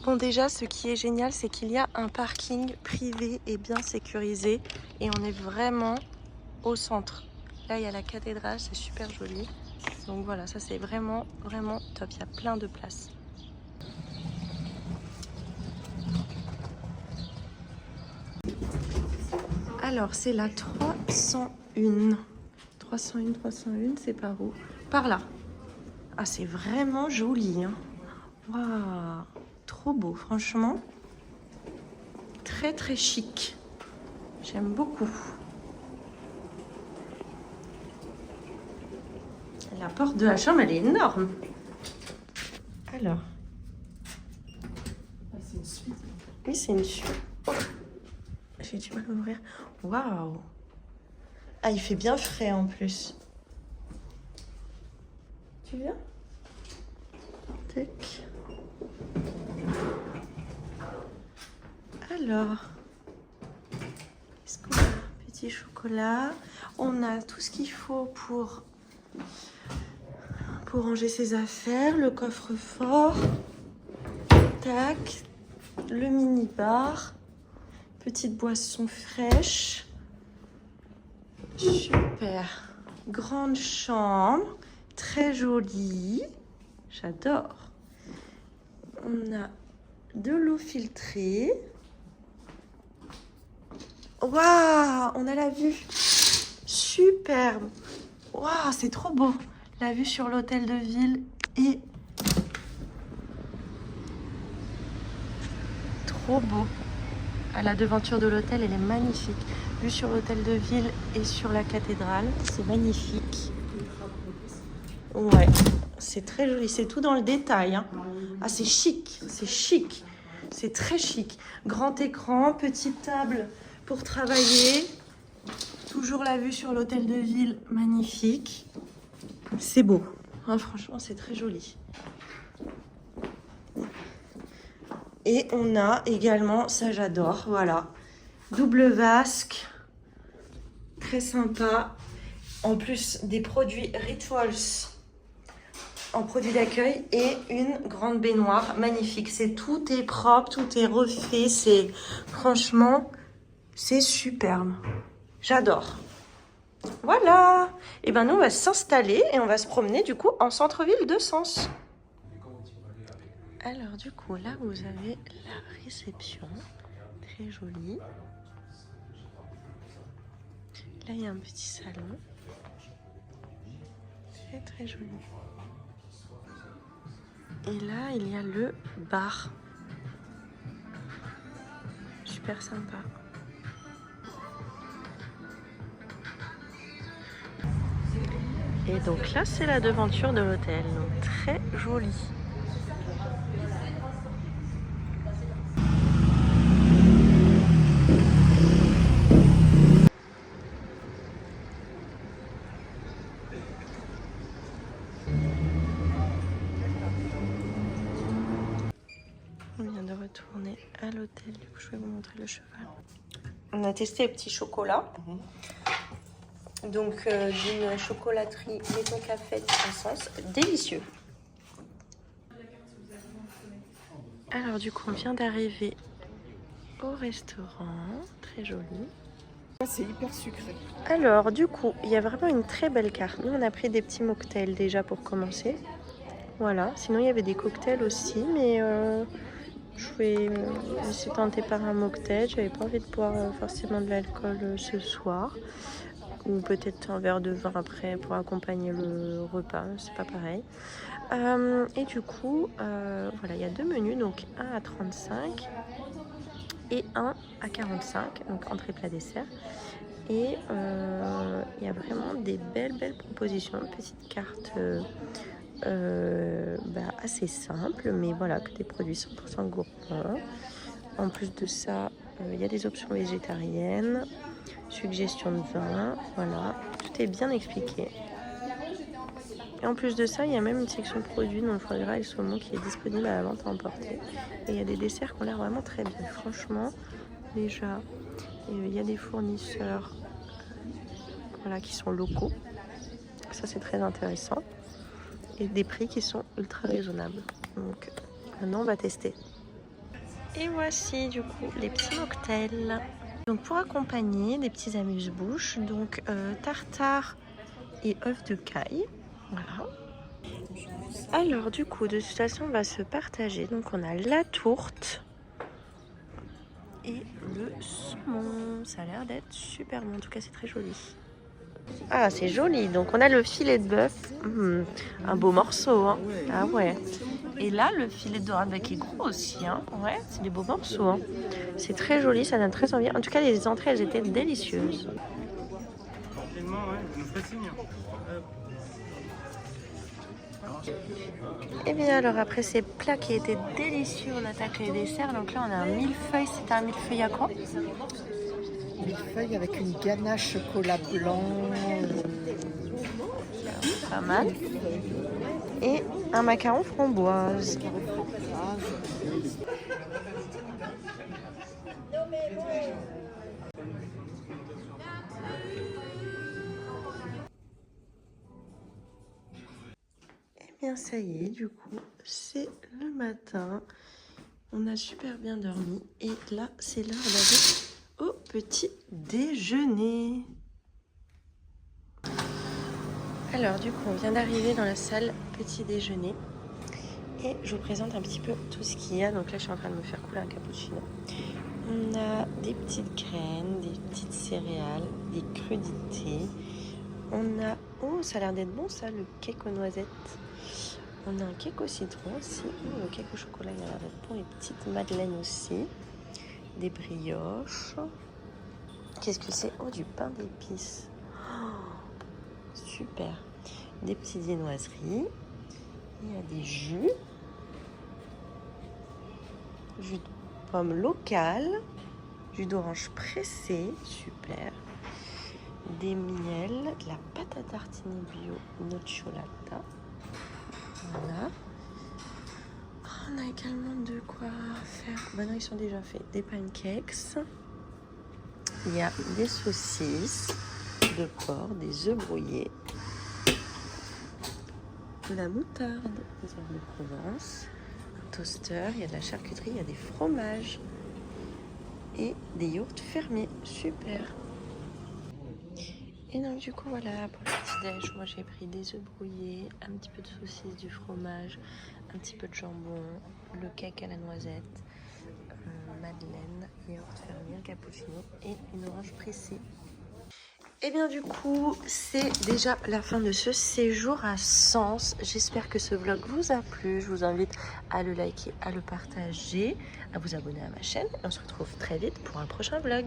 Bon, déjà, ce qui est génial, c'est qu'il y a un parking privé et bien sécurisé. Et on est vraiment au centre. Là, il y a la cathédrale, c'est super joli. Donc voilà, ça c'est vraiment, vraiment top. Il y a plein de places. Alors, c'est la 301. 301, c'est par où? Par là. Ah, c'est vraiment joli, hein. Waouh, trop beau, franchement. Très, très chic. J'aime beaucoup. La porte de la chambre, elle est énorme. Alors. Ah, c'est une suite. Oui, c'est une suite. Oh, j'ai du mal à ouvrir. Waouh. Ah, il fait bien frais en plus. Tu viens? Tac. Alors, qu'est-ce qu'on a? Petit chocolat. On a tout ce qu'il faut pour ranger ses affaires. Le coffre-fort. Tac. Le mini-bar. Petite boisson fraîche. Super. Grande chambre. Très jolie. J'adore. On a de l'eau filtrée. Waouh, on a la vue. Superbe. Waouh, c'est trop beau. La vue sur l'hôtel de ville est trop beau. À la devanture de l'hôtel, elle est magnifique. Vue sur l'hôtel de ville et sur la cathédrale, c'est magnifique. Ouais, c'est très joli. C'est tout dans le détail, hein. Ah, c'est chic, c'est chic. C'est très chic. Grand écran, petite table pour travailler. Toujours la vue sur l'hôtel de ville, magnifique. C'est beau. Hein, franchement, c'est très joli. Et on a également, ça j'adore, voilà. Double vasque. Très sympa. En plus, des produits Rituals en produit d'accueil et une grande baignoire magnifique. Tout est propre, tout est refait. Franchement, c'est superbe. J'adore. Voilà. Et ben nous, on va s'installer et on va se promener du coup en centre-ville de Sens. Alors du coup, là vous avez la réception. Très jolie. Là, il y a un petit salon. Très très joli. Et là, il y a le bar. Super sympa. Et donc là, c'est la devanture de l'hôtel. Donc très joli. On vient de retourner à l'hôtel. Du coup, je vais vous montrer le cheval. On a testé le petit chocolat. Donc, d'une chocolaterie Maison Cafette à Sens. Délicieux. Alors, du coup, on vient d'arriver au restaurant. Très joli. C'est hyper sucré. Alors, du coup, il y a vraiment une très belle carte. Nous, on a pris des petits mocktails déjà pour commencer. Voilà. Sinon, il y avait des cocktails aussi, mais je vais me suis tentée par un mocktail. J'avais pas envie de boire forcément de l'alcool ce soir. Ou peut-être un verre de vin après pour accompagner le repas. C'est pas pareil. Et du coup, voilà, il y a deux menus. Donc, un à 35 et un à 45. Donc, entrée, plat, dessert. Et il y a vraiment des belles propositions. Une petite carte assez simple, mais voilà, que des produits 100% gourmands. En plus de ça, il y a des options végétariennes, suggestions de vin, voilà, tout est bien expliqué. Et en plus de ça, il y a même une section produits dont le foie gras et le saumon qui est disponible à la vente à emporter. Et il y a des desserts qui ont l'air vraiment très bien. Franchement, déjà, il y a des fournisseurs voilà, qui sont locaux. Ça, c'est très intéressant. Et des prix qui sont ultra raisonnables. Donc, maintenant, on va tester. Et voici du coup les petits mocktails. Donc pour accompagner des petits amuse-bouches, donc tartare et œufs de caille. Voilà. Alors du coup de toute façon on va se partager. Donc on a la tourte et le saumon. Ça a l'air d'être super bon, en tout cas c'est très joli. Ah c'est joli, donc on a le filet de bœuf, un beau morceau hein. Ah ouais. Et là le filet de dorade qui est gros aussi hein. Ouais, c'est des beaux morceaux hein. C'est très joli, ça donne très envie. En tout cas les entrées elles étaient délicieuses. Et bien alors après ces plats qui étaient délicieux, on attaque les desserts. Donc là on a un millefeuille, c'était un millefeuille à quoi? Millefeuille avec une ganache chocolat blanc. Pas mal. Et un macaron framboise. Et bien ça y est, du coup, c'est le matin. On a super bien dormi. Et là, c'est l'heure d'aller au petit déjeuner. Alors du coup, on vient d'arriver dans la salle petit déjeuner. Et je vous présente un petit peu tout ce qu'il y a. Donc là, je suis en train de me faire couler un cappuccino. On a des petites graines, des petites céréales, des crudités. On a... Oh, ça a l'air d'être bon ça, le cake aux noisettes. On a un cake au citron aussi. Oh, le cake au chocolat, il a l'air d'être bon. Les petites madeleines aussi. Des brioches. Qu'est-ce que c'est? Oh, du pain d'épices. Oh, super. Des petites viennoiseries. Il y a des jus. Jus de pomme local. Jus d'orange pressé. Super. Des miels. De la pâte à tartiner bio nocciolata. Voilà. On a également de quoi faire. Bah non, ils sont déjà faits. Des pancakes. Il y a des saucisses de porc, des œufs brouillés, de la moutarde, des herbes de Provence, un toaster, il y a de la charcuterie, il y a des fromages et des yaourts fermés. Super. Et donc du coup voilà, pour le petit déj, moi j'ai pris des œufs brouillés, un petit peu de saucisse, du fromage, un petit peu de jambon, le cake à la noisette, madeleine, yaourt fermier, un cappuccino et une orange pressée. Et bien du coup, c'est déjà la fin de ce séjour à Sens. J'espère que ce vlog vous a plu. Je vous invite à le liker, à le partager, à vous abonner à ma chaîne. Et on se retrouve très vite pour un prochain vlog.